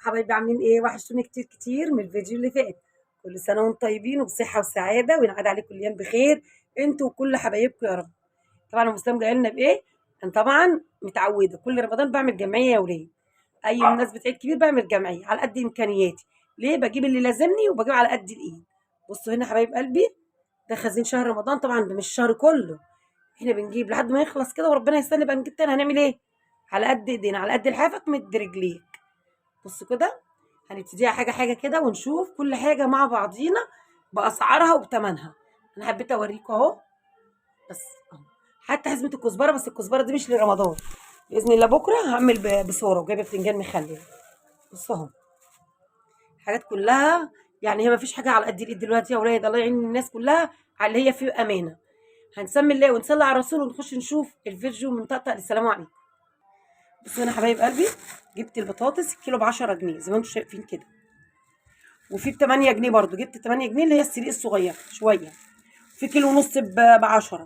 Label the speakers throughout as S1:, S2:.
S1: حبايبي عاملين ايه؟ وحشتوني كتير كتير من الفيديو اللي فات. كل سنة وانتم طيبين وبصحة وسعادة وينعاد عليكم الأيام بخير، انتوا وكل حبايبكم يا رب. طبعا ام اسلام جايه لنا بايه؟ انا طبعا متعوده كل رمضان بعمل جمعيه يا ولاد. اي مناسبه عيد كبير بعمل جمعيه على قد امكانياتي. ليه؟ بجيب اللي لازمني وبجيب على قد الايد. بصوا هنا حبايب قلبي، ده خزين شهر رمضان، طبعا ده مش الشهر كله. احنا بنجيب لحد ما يخلص كده وربنا يستنى بقى نجيب تاني. هنعمل ايه؟ على قد ايدينا، على قد لحافك مد رجليك. بصوا كده، هنبتديها حاجة حاجة كده ونشوف كل حاجة مع بعضينا بأسعارها وبتمنها. أنا حبيت أوريكم أهو، بس أهو. حتى حزمة الكزبرة، بس الكزبرة دي مش لرمضان. بإذن الله بكرة هعمل بصورة وجايبة بتنجان مخلل. بصوا أهو، حاجات كلها يعني هي مفيش حاجة على قد الإيد دلوقتي يا ولاد. الله يعين الناس كلها على اللي هي فيه أمانة. هنسمي الله ونصلي على الرسول ونخش نشوف الفيديو من طقطق للسلام عليكم. بصوا هنا حبايب قلبي، جبت البطاطس الكيلو ب10 جنيه زي ما انتم شايفين كده، وفي ب8 جنيه برضو. جبت 8 جنيه اللي هي السريق الصغير شويه. في كيلو ونص ب10،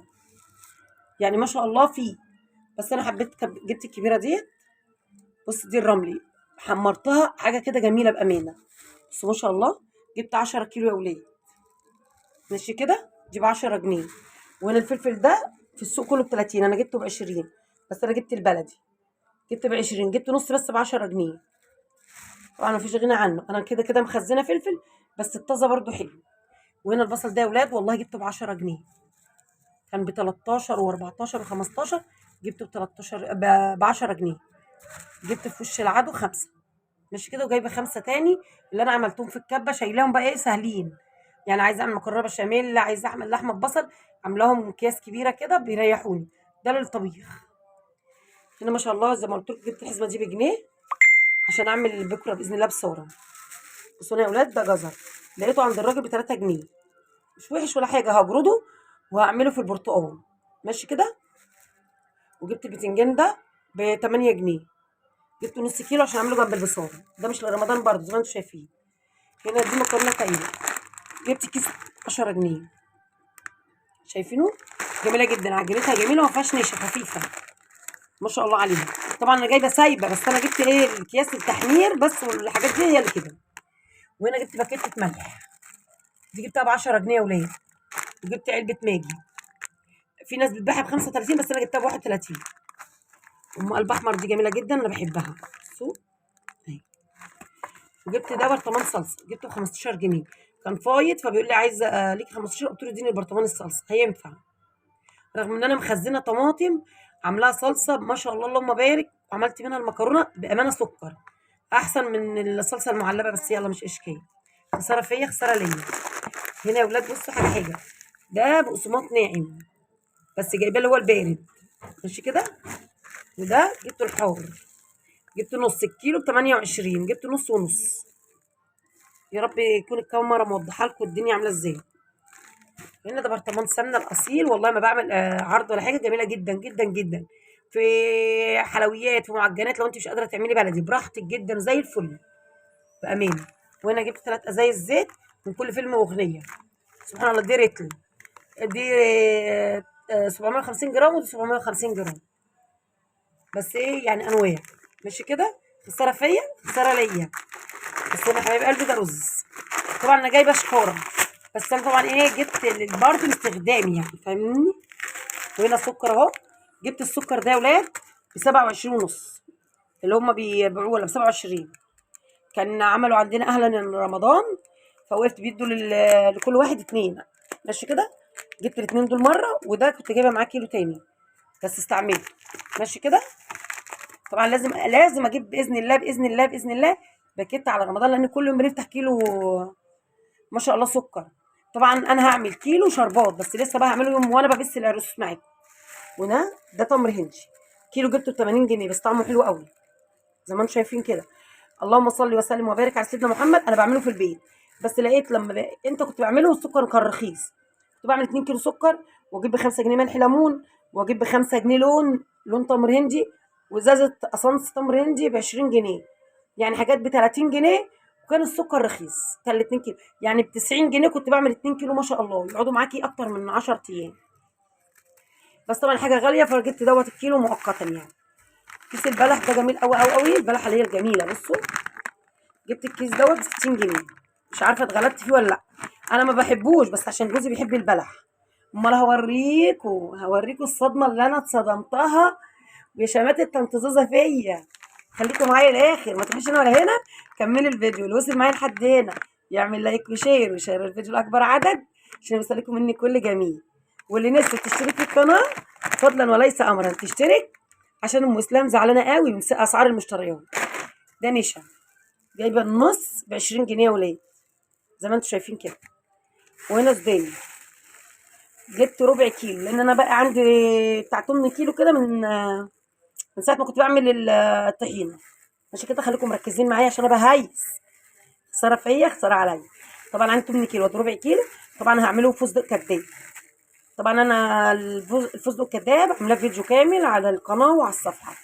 S1: يعني ما شاء الله فيه. بس انا حبيت جبت الكبيره ديت. بص دي الرملي، حمرتها حاجه كده جميله بامانه. بس ما شاء الله، جبت 10 كيلو يا ولاد. ماشي كده، دي ب10 جنيه. وهنا الفلفل ده في السوق كله ب30، انا جبته ب20. بس انا جبت البلدي، جبت ب20، جبت نص بس ب10 جنيه. طبعا مفيش غنى عنه، انا كده كده مخزنه فلفل، بس الطازه برضو حلو. وهنا البصل ده يا ولاد والله جبته ب10 جنيه، كان ب13 و14 و15، جبته ب13 ب10 جنيه. جبت في وش العدو 5. ماشي كده، وجايبه 5 تاني اللي انا عملتهم في الكبه، شايلاهم بقى ايه سهلين. يعني عايزه اعمل مكرونه بشاميل، عايزه اعمل لحمه ببصل، عاملاهم اكياس كبيره كده بيريحوني. ده للطبيخ. هنا ما شاء الله زي ما قلت لكم جبت الحزمه دي بجنيه عشان اعمل بكره باذن الله بصوره. بصوا يا اولاد، ده جزر لقيته عند الراجل ب3 جنيه، مش وحش ولا حاجه. هجرده وهعمله في البرتقال. ماشي كده. وجبت البتنجان ده ب8 جنيه، جبته نص كيلو عشان اعمله جنب البصاره. ده مش لرمضان برضه زي ما انتم شايفين. هنا دي مكرونه كاينه، جبت كيس 10 جنيه. شايفينه؟ جميله جدا، عجينتها جميله وما فيهاش نشا، خفيفه ما شاء الله عليها. طبعا انا جايبه سايبه، بس انا جبت ايه الاكياس التحمير بس، والحاجات دي هي اللي كده. وهنا جبت باكيته ملح، دي جبتها ب10 جنيه يا ولاد. وجبت علبه ماجي، في ناس بتبيعها ب35 بس انا جبتها ب31. ام قلب احمر دي جميله جدا انا بحبها. بصوا اهي. وجبت ده برطمان صلصه، جبته ب15 جنيه. كان فايض فبيقول لي عايزه ليك 15، قلت له اديني البرطمان الصلصه هينفع. رغم ان انا مخزنه طماطم عاملاها صلصه ما شاء الله اللهم بارك، وعملت منها المكرونه بامانه سكر احسن من الصلصه المعلبه، بس يلا مش اشكال. خساره فيا خساره ليا. هنا يا ولاد بصوا حاجه حاجه، ده بقسماط ناعم بس جايباه اللي هو البارد. ماشي كده. وده جبته الحار، جبت نص الكيلو ب28، جبت نص ونص. يا رب يكون الكاميرا موضحه لكم الدنيا عامله ازاي. هنا ده برطمان سمنه الاصيل، والله ما بعمل عرض ولا حاجه، جميله جدا جدا جدا. في حلويات ومعجنات، لو انت مش قادره تعملي بلدي براحتك جدا زي الفل بامانه. وهنا جبت 3 ازايز زيت من كل فيلم واغنيه. سبحان الله، دي ريتل، دي 750 جرام ودي 750 جرام، بس ايه يعني انواع. ماشي كده. خساره فيا خساره ليا. بس انا حبايب قلبي ده رز. طبعا انا جايبه شكاره، بس انا طبعا ايه جبت برضه لاستخدامي يعني، فاهمني. وهنا سكر اهو، جبت السكر ده يا ولاد ب27 ونص، اللي هم بيبيعوه ولا ب27. كان عملوا عندنا اهلا رمضان، فوقفت بيدوا لكل واحد 2. ماشي كده. جبت ال2 دول مره، وده كنت جايبه معاه كيلو تاني بس استعملته. ماشي كده. طبعا لازم اجيب باذن الله باذن الله باذن الله باكيت على رمضان، لان كل يوم بنفتح كيلو ما شاء الله سكر. طبعا انا هعمل كيلو شربات بس لسه بقى هعمله يوم وانا ببث العروس معاكم. ده تمر هندي، كيلو جبته ب80 جنيه بس طعمه حلو قوي زي ما انتم شايفين كده. اللهم صل وسلم وبارك على سيدنا محمد. انا بعمله في البيت، بس لقيت لما انت كنت بعمله السكر كان رخيص، كنت بعمل 2 كيلو سكر واجيب ب5 جنيه ملح ليمون، واجيب ب5 جنيه لون تمر هندي، وازازه اسانس تمر هندي ب20 جنيه، يعني حاجات ب30 جنيه. وكان السكر رخيص، كان ال2 كيلو يعني ب90 جنيه، كنت بعمل 2 كيلو ما شاء الله يقعدوا معاكي اكتر من 10 ايام. بس طبعا حاجه غاليه فجبت دوت الكيلو مؤقتا يعني. كيس البلح ده جميل قوي قوي قوي، البلحه اللي هي الجميله. بصوا جبت الكيس دوت ب60 جنيه. مش عارفه اتغلبت فيه ولا لا. انا ما بحبوش بس عشان جوزي بيحب البلح. امال هوريكوا الصدمه اللي انا اتصدمتها بشماتة التنتظاظه فيا. خليكم معايا الاخر، ما تروحوش هنا ولا هنا. كملوا الفيديو اللي وصل معايا لحد هنا يعمل لايك وشير ويشير الفيديو لاكبر عدد عشان يوصلكم مني كل جميل. واللي نفسه تشترك في القناه فضلا وليس امرا تشترك، عشان ام اسلام زعلانه قوي من اسعار المشتريات. ده نشا جايبه النص ب20 جنيه يا ولاد زي ما انتم شايفين كده. وهنا سوداني جبت ربع كيلو لان انا بقى عندي بتاع 8 كيلو كده من ساعه ما كنت بعمل الطحينه. عشان كده خليكم مركزين معايا عشان انا بهيس. خساره فيا خساره عليا. طبعا عندي 8 كيلو ربع كيلو. طبعا هعمله فستق كداب. طبعا انا الفستق الكداب عاملاه فيديو كامل على القناه وعلى الصفحه.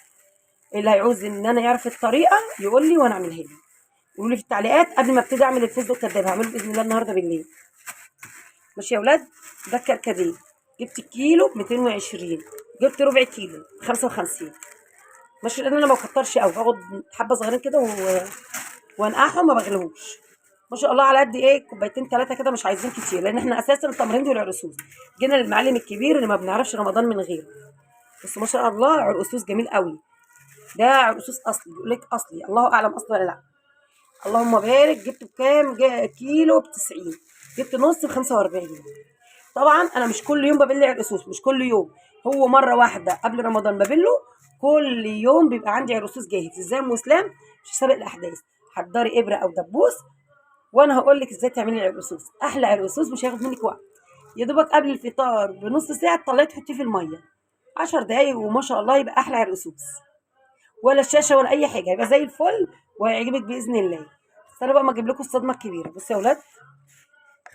S1: اللي هيعوز ان انا يعرف الطريقه يقول لي وانا اعملها له. يقولوا لي في التعليقات قبل ما ابتدي اعمل الفستق الكداب. هعمله باذن الله النهارده بالليل. ماشي يا ولاد. ده الكركديه جبت الكيلو ب 220. جبت ربع كيلو ب 55. ماشي لان انا ما بكترش قوي. باخد حبه صغيرين كده وانقعهم ما بغلوش. ما شاء الله على قد ايه كوبايتين 3 كده مش عايزين كتير لان احنا اساسا التمرين دول عرقسوس. جينا للمعلم الكبير اللي ما بنعرفش رمضان من غيره. بس ما شاء الله عرقسوس جميل قوي. ده عرقسوس اصلي بيقول لك اصلي الله اعلم اصلي ولا لا. اللهم بارك. جبته بكام؟ كيلو ب90. جبت نص ب45. طبعا انا مش كل يوم ببل عرقسوس مش كل يوم. هو مره واحده قبل رمضان ببله. كل يوم بيبقى عندي عرقسوس جاهز. ازاي ام اسلام؟ مش سابق الاحداث. حضري ابره او دبوس وانا هقول لك ازاي تعملي العرقسوس. احلى عرقسوس مش هياخد منك وقت. يا دوبك قبل الفطار بنص ساعه تطلعي تحطيه في الميه 10 دقايق وما شاء الله يبقى احلى عرقسوس. ولا الشاشه ولا اي حاجه يبقى زي الفل وهيعجبك باذن الله. بس انا بقى ما اجيب لكم الصدمه الكبيره. بصوا يا اولاد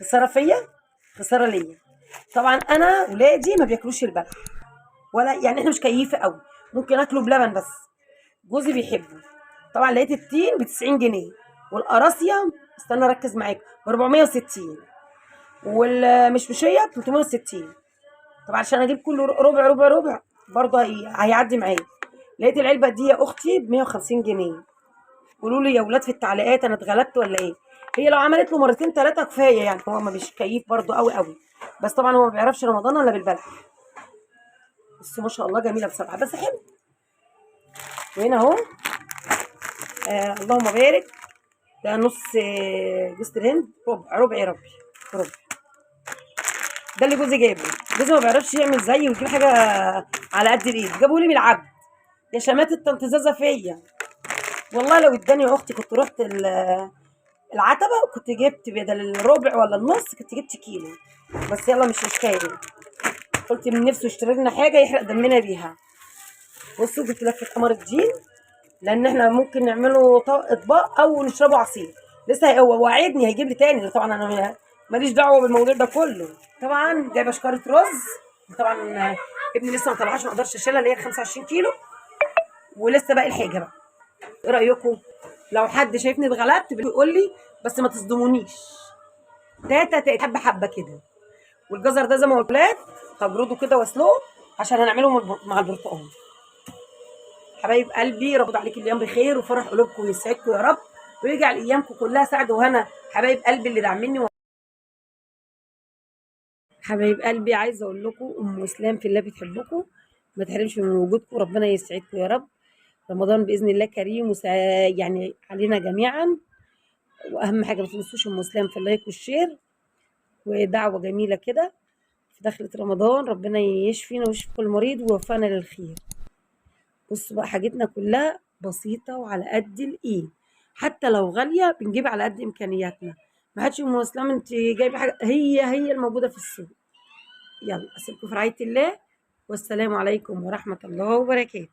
S1: خساره فيا خساره ليا. طبعا انا ولادي ما بياكلوش البلح ولا يعني احنا مش كيفه قوي. ممكن اكله بلبن بس. جوزي بيحبه. طبعا لقيت التين ب90 جنيه والقراصيه استنى اركز معاكم ب460 والمشمشيه ب360. طبعا عشان اجيب كله ربع ربع ربع برضه هيعدي معايا. لقيت العلبه دي يا اختي ب150 جنيه. قولوا لي يا ولاد في التعليقات انا اتغلبت ولا ايه. هي لو عملت له مرتين 3 كفايه يعني. هو ما مش كيف برضه قوي قوي. بس طبعا هو ما بيعرفش رمضان الا بالبلح. بس ما شاء الله جميله بصراحه بس حلو. وهنا اهو اللهم بارك. ده نص جوز الهند ربع ربع يا ربي ربع. ده اللي جوزي جايبه. جوزي ما بيعرفش يعمل زيي ويجيب حاجه على قد الايد. جابوا لي بالعبد. يا شماتة التنتزازه فيا. والله لو اداني يا اختي كنت رحت العتبه وكنت جبت بدل الربع ولا النص كنت جبت كيلو. بس يلا مش مشكله. قلت من نفسه يشتري لنا حاجه يحرق دمنا بيها. بصوا جبت لفه قمر الدين لان احنا ممكن نعمله اطباق او نشربه عصير. لسه هو وعدني هيجيب لي تاني. طبعا انا ماليش دعوه بالموضوع ده كله. طبعا جايبه شكاره رز. طبعا ابني لسه ما طلعهاش ما اقدرش اشيلها اللي هي 25 كيلو ولسه باقي الحاجه بقى. ايه رايكم؟ لو حد شايفني اتغلبت بيقول لي بس ما تصدمونيش. تاتا حبه حبه كده. والجزر ده زي ما قلت لك هبرده كده واسلقه عشان هنعمله مع البرتقال. حبايب قلبي ربنا عليكم الايام بخير وفرح قلوبكم ويسعدكم يا رب ويجعل ايامكم كلها سعد وهنا. حبايب قلبي اللي داعميني حبايب قلبي عايزه اقول لكم ام اسلام في الله بتحبكم. ما تحرمش من وجودكم. ربنا يسعدكم يا رب. رمضان باذن الله كريم يعني علينا جميعا. واهم حاجه ما تنسوش ام اسلام في اللايك والشير ودعوه جميله كده في دخلة رمضان. ربنا يشفينا ويشفي كل مريض ويوفقنا للخير. بصوا بقى حاجتنا كلها بسيطه وعلى قد الايد. حتى لو غاليه بنجيب على قد امكانياتنا. ما حدش ام اسلام انت جايبه حاجه هي الموجوده في السوق. يلا اسيبكم في رعايه الله والسلام عليكم ورحمه الله وبركاته.